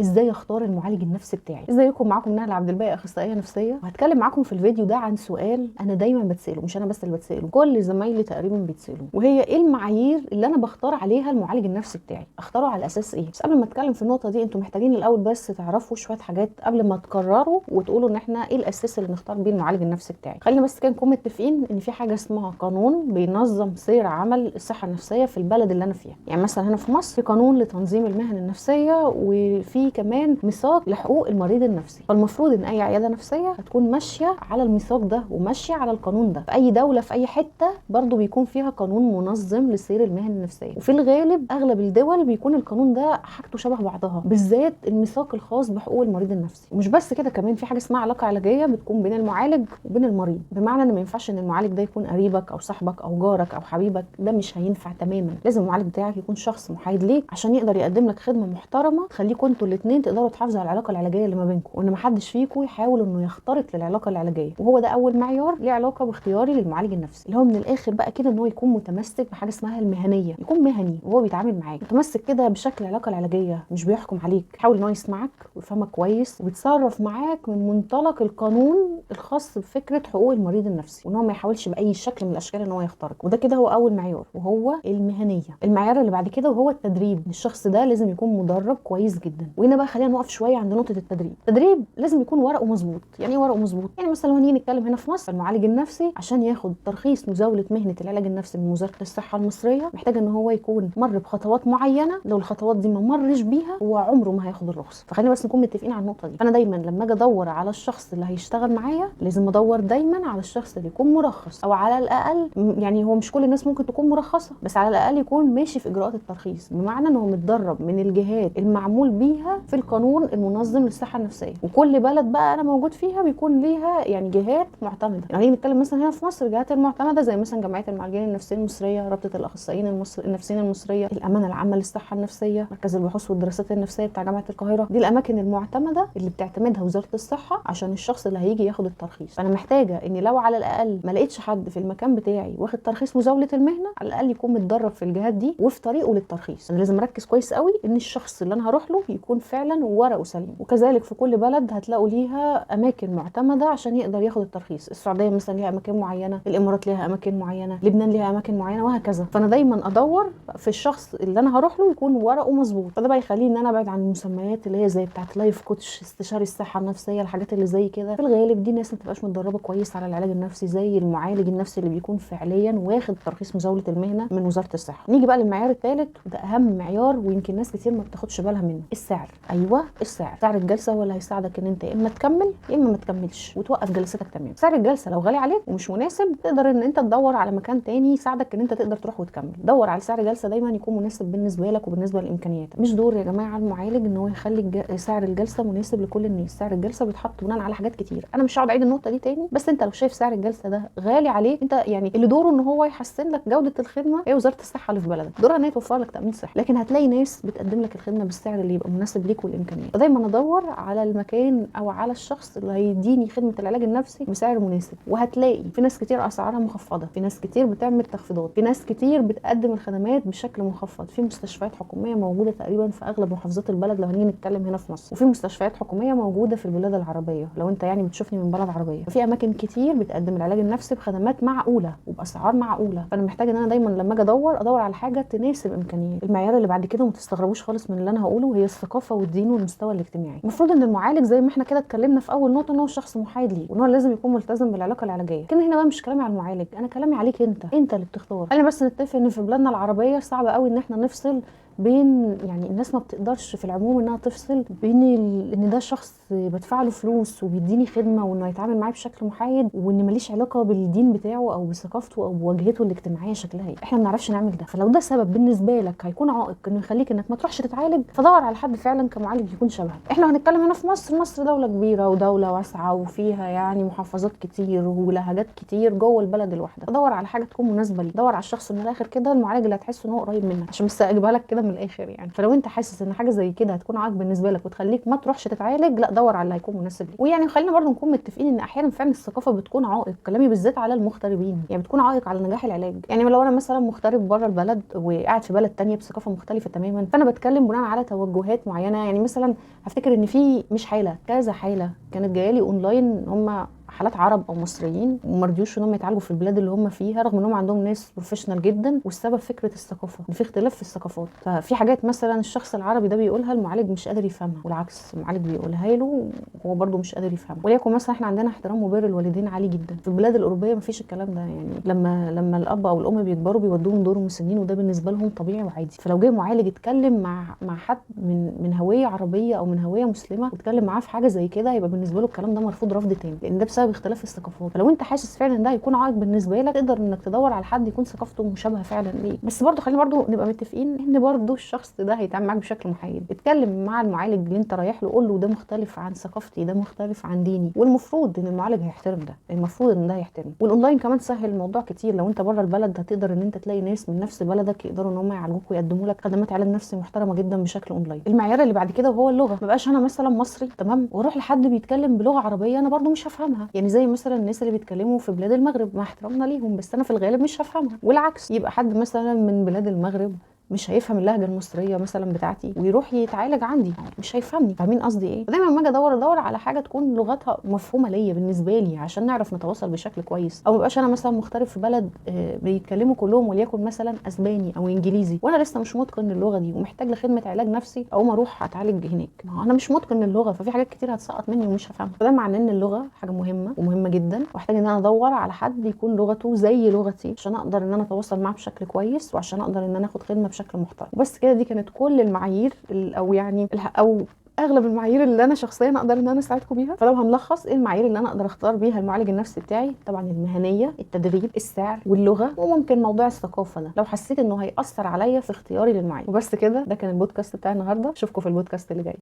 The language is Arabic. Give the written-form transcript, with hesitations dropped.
ازاي اختار المعالج النفسي بتاعي. ازيكم؟ معاكم نهله عبد الباقي، اخصائيه نفسيه، وهتكلم معاكم في الفيديو ده عن سؤال انا دايما بتساله، مش انا بس اللي بتساله، كل زمايلي تقريبا بيتسالوا، وهي ايه المعايير اللي انا بختار عليها المعالج النفسي بتاعي؟ اختاره على اساس ايه؟ بس قبل ما اتكلم في النقطه دي انتوا محتاجين الاول بس تعرفوا شويه حاجات قبل ما تقرروا وتقولوا ان احنا ايه الاساس اللي نختار بيه المعالج النفسي بتاعي. خلينا بس كده نكون متفقين ان في حاجه اسمها قانون بينظم سير عمل الصحه النفسيه في البلد اللي انا فيها. يعني مثلا هنا في مصر في قانون لتنظيم المهن النفسيه، وفي كمان ميثاق لحقوق المريض النفسي، فالمفروض ان اي عياده نفسيه هتكون ماشيه على الميثاق ده وماشيه على القانون ده. في اي دوله في اي حته برضو بيكون فيها قانون منظم لسير المهن النفسيه، وفي الغالب اغلب الدول بيكون القانون ده حاجته شبه بعضها، بالذات الميثاق الخاص بحقوق المريض النفسي. ومش بس كده، كمان في حاجه اسمها علاقه علاجيه بتكون بين المعالج وبين المريض، بمعنى ان ما ينفعش ان المعالج ده يكون قريبك او صاحبك او جارك او حبيبك، ده مش هينفع تماما. لازم المعالج بتاعك يكون شخص محايد ليك عشان يقدر يقدم لك خدمه محترمه تخليكم انتوا الاثنين تقدروا تحافظوا على العلاقه العلاجيه اللي ما بينكم، وان محدش فيكم يحاول انه يخترق للعلاقه العلاجيه. وهو ده اول معيار ليه علاقه باختياري للمعالج النفسي، اللي هو من الاخر بقى كده ان هو يكون متمسك بحاجه اسمها المهنيه، يكون مهني وهو بيتعامل معاك، متمسك كده بشكل العلاقه العلاجيه، مش بيحكم عليك، يحاول ان هو يسمعك ويفهمك كويس ويتصرف معاك من منطلق القانون الخاص بفكره حقوق المريض النفسي، وان هو ما يحاولش باي شكل من الاشكال ان هو يخترق. وده كده هو اول معيار، وهو المهنيه. المعيار اللي بعد كده وهو التدريب، الشخص ده لازم يكون مدرب كويس جدا. وهنا بقى خلينا نقف شويه عند نقطه التدريب. التدريب لازم يكون ورقه مظبوط. يعني ايه ورقه مظبوط؟ يعني مثلا لو هنيجي نتكلم هنا في مصر، المعالج النفسي عشان ياخد ترخيص مزاوله مهنه العلاج النفسي من وزاره الصحه المصريه محتاج ان هو يكون مر بخطوات معينه، لو الخطوات دي ما مرش بيها هو عمره ما هياخد الرخصه. فخلينا بس نكون متفقين على النقطه دي. فانا دايما لما اجي ادور على الشخص اللي هيشتغل معايا لازم ادور دايما على الشخص اللي يكون مرخص، او على الاقل يعني هو مش كل الناس ممكن تكون مرخصه، بس على الاقل يكون ماشي في اجراءات الترخيص، بمعنى ان هو متدرب من الجهات المعمول بيها في القانون المنظم للصحه النفسيه. وكل بلد بقى انا موجود فيها بيكون ليها يعني جهات معتمده. يعني نتكلم مثلا هنا في مصر الجهات المعتمده زي مثلا جمعيه المعالجين النفسيين المصريه، رابطه الاخصائيين النفسيين المصريه، الامانه العامه للصحه النفسيه، مركز البحوث والدراسات النفسيه بتاع جامعه القاهره. دي الاماكن المعتمده اللي بتعتمدها وزاره الصحه عشان الشخص اللي هيجي ياخد الترخيص. فانا محتاجه اني لو على الاقل ما لقيتش حد في المكان بتاعي واخد ترخيص مزاوله المهنه، على الاقل يكون متدرب في الجهات دي وفي طريقه للترخيص. انا لازم اركز كويس قوي ان الشخص اللي انا هروح له يكون فعلا ورقه سليم. وكذلك في كل بلد هتلاقوا ليها اماكن معتمده عشان يقدر ياخد الترخيص. السعوديه مثلا ليها اماكن معينه، الامارات ليها اماكن معينه، لبنان ليها اماكن معينه، وهكذا. فانا دايما ادور في الشخص اللي انا هروح له يكون ورقه مظبوط. فده بقى يخليني ان انا ابعد عن المسميات اللي هي زي بتاعه لايف كوتش، استشاري الصحه النفسيه، الحاجات اللي زي كده. في الغالب دي ناس ما بتبقاش متدربه كويس على العلاج النفسي زي المعالج النفسي اللي بيكون فعليا واخد ترخيص مزاوله المهنه من وزاره الصحه. نيجي بقى للمعيار الثالث، وده اهم معيار ويمكن ناس كتير ما بتاخدش بالها منه، السعر. ايوه السعر. سعر الجلسه هو اللي هيساعدك ان انت يا اما تكمل يا اما ما تكملش وتوقف جلستك تمام. سعر الجلسه لو غالي عليك ومش مناسب تقدر ان انت تدور على مكان تاني يساعدك ان انت تقدر تروح وتكمل. دور على سعر جلسه دايما يكون مناسب بالنسبه لك وبالنسبه لامكانياتك. مش دور يا جماعه المعالج ان هو يخلي سعر الجلسه مناسب لكل الناس. سعر الجلسه بيتحط بناء على حاجات كتير، انا مش هقعد اعيد النقطه دي تاني، بس انت لو شايف سعر الجلسه ده غالي عليك، انت يعني اللي دوره ان هو يحسن لك جوده الخدمه هي وزاره الصحه اللي في بلدك، دورها ان هي توفر لك تامين صحي. لكن هتلاقي ناس بتقدم لك الخدمه بالسعر اللي يبقى مناسب ليك والامكانيات. فدايما ادور على المكان او على الشخص اللي هيديني خدمه العلاج النفسي بسعر مناسب. وهتلاقي في ناس كتير اسعارها مخفضه، في ناس كتير بتعمل تخفيضات، في ناس كتير بتقدم الخدمات بشكل مخفض، في مستشفيات حكوميه موجوده تقريبا في اغلب محافظات البلد لو هنيجي نتكلم هنا في مصر، وفي مستشفيات حكوميه موجوده في البلاد العربيه لو انت يعني بتشوفني من بلد عربيه. ففي اماكن كتير بتقدم العلاج النفسي بخدمات معقوله وباسعار معقوله. فانا محتاجه ان انا دايما لما اجي ادور على حاجه تناسب امكانياتي. المعيار اللي بعد كده، وما تستغربوش خالص من اللي انا هقوله، هي الثقافه والدين والمستوى الاجتماعي. المفروض ان المعالج زي ما احنا كده اتكلمنا في اول نقطه ان هو شخص محايد ليه وان هو لازم يكون ملتزم بالعلاقه العلاجيه. لكن هنا بقى مش كلامي على المعالج، انا كلامي عليك انت اللي بتختار. انا بس نتفق ان في بلادنا العربيه صعب قوي ان احنا نفصل بين، يعني الناس ما بتقدرش في العموم انها تفصل بين ان ده شخص بدفع له فلوس وبيديني خدمه وانه يتعامل معايا بشكل محايد، وان ماليش علاقه بالدين بتاعه او بثقافته او بواجهته الاجتماعيه شكلها ايه. احنا ما بنعرفش نعمل ده. فلو ده سبب بالنسبه لك هيكون عائق انه يخليك انك ما تروحش تتعالج، فدور على حد فعلا كمعالج يكون شبهك. احنا هنتكلم هنا في مصر. مصر دوله كبيره ودوله واسعه وفيها يعني محافظات كتير ولهجات كتير جوه البلد الواحده. فدور على حاجه تكون مناسبه ليك. دور على الشخص من الاخر كده، المعالج اللي هتحس ان هو قريب منك، عشان بس اجيبها لك كده من الاخر يعني. فلو انت حاسس ان حاجه زي كده هتكون عائق بالنسبه لك وتخليك ما تروحش تتعالج، لا دور على اللي هيكون مناسب ليك. ويعني خلينا برضو نكون متفقين ان احيانا فعلا الثقافه بتكون عائق، كلامي بالذات على المغتربين، يعني بتكون عائق على نجاح العلاج. يعني لو انا مثلا مغترب بره البلد وقاعد في بلد تانية بثقافه مختلفه تماما، فانا بتكلم بناء على توجهات معينه. يعني مثلا هفتكر ان في مش حاله، كذا حاله كانت جايه لي اونلاين، هم حالات عرب او مصريين وما رضيوش ان هم يتعالجوا في البلاد اللي هم فيها، رغم ان هم عندهم ناس بروفيشنال جدا. والسبب فكره الثقافه، ان في اختلاف في الثقافات. ففي حاجات مثلا الشخص العربي ده بيقولها المعالج مش قادر يفهمها، والعكس المعالج بيقولها له وهو برده مش قادر يفهمها. وليكن مثلا احنا عندنا احترام وبر الوالدين عالي جدا، في البلاد الاوروبيه مفيش الكلام ده. يعني لما الاب او الام بيكبروا بيودوهم دور مسنين، وده بالنسبه لهم طبيعي وعادي. فلو جه معالج اتكلم مع حد من هويه عربيه او من هويه مسلمه واتكلم معاه في حاجه زي كده، يبقى بالنسبه له الكلام ده مرفوض رفض تام، لان ده بسبب اختلاف الثقافات. فلو انت حاسس فعلا ده هيكون عائق بالنسبه لك، تقدر انك تدور على حد يكون ثقافته مشابهه فعلا ليك. بس برضه خلينا برضه نبقى متفقين ان برضه الشخص ده هيتعامل معاك بشكل محايد. اتكلم مع المعالج اللي انت رايح له، قول له ده مختلف عن ثقافتي، ده مختلف عن ديني، والمفروض ان المعالج هيحترم ده، المفروض ان ده هيحترم. والاونلاين كمان سهل الموضوع كتير. لو انت بره البلد هتقدر ان انت تلاقي ناس من نفس بلدك يقدروا ان هم يعالجوك ويقدموا لك خدمات علاج نفسي محترمه جدا بشكل اونلاين. المعيار اللي بعد كده وهو اللغه، ما بقاش انا مثلا مصري تمام واروح لحد بيتكلم بلغه عربيه انا برضه مش هفهمها. يعني زي مثلا الناس اللي بيتكلموا في بلاد المغرب، مع احترامنا ليهم، بس انا في الغالب مش هفهمها. والعكس، يبقى حد مثلا من بلاد المغرب مش هيفهم اللهجه المصريه مثلا بتاعتي ويروح يتعالج عندي، مش هيفهمني. فاهمين قصدي ايه؟ دايما لما اجي ادور على حاجه تكون لغتها مفهومه ليا بالنسبه لي، عشان نعرف نتواصل بشكل كويس. او مبقاش انا مثلا مغترب في بلد بيتكلموا كلهم وليكن مثلا اسباني او انجليزي، وانا لسه مش متقن اللغه دي ومحتاج لخدمه علاج نفسي، او اروح اتعالج هناك. ما انا مش متقن اللغه، ففي حاجات كتير هتسقط مني ومش هفهمها. فده معناه ان اللغه حاجه مهمه ومهمه جدا، واحتاج ان انا ادور على حد يكون لغته زي لغتي عشان اقدر ان انا اتواصل معاه بشكل كويس، وعشان اقدر ان انا اخد خدمه بشكل محترم. وبس كده، دي كانت كل المعايير او اغلب المعايير اللي انا شخصيا اقدر ان انا اساعدكم بيها. فلو هنلخص، ايه المعايير اللي انا اقدر اختار بيها المعالج النفسي بتاعي؟ طبعا المهنيه، التدريب، السعر، واللغه، وممكن موضوع الثقافه ده لو حسيت انه هياثر عليا في اختياري للمعالج. وبس كده، ده كان البودكاست بتاع النهارده. اشوفكم في البودكاست اللي جاي.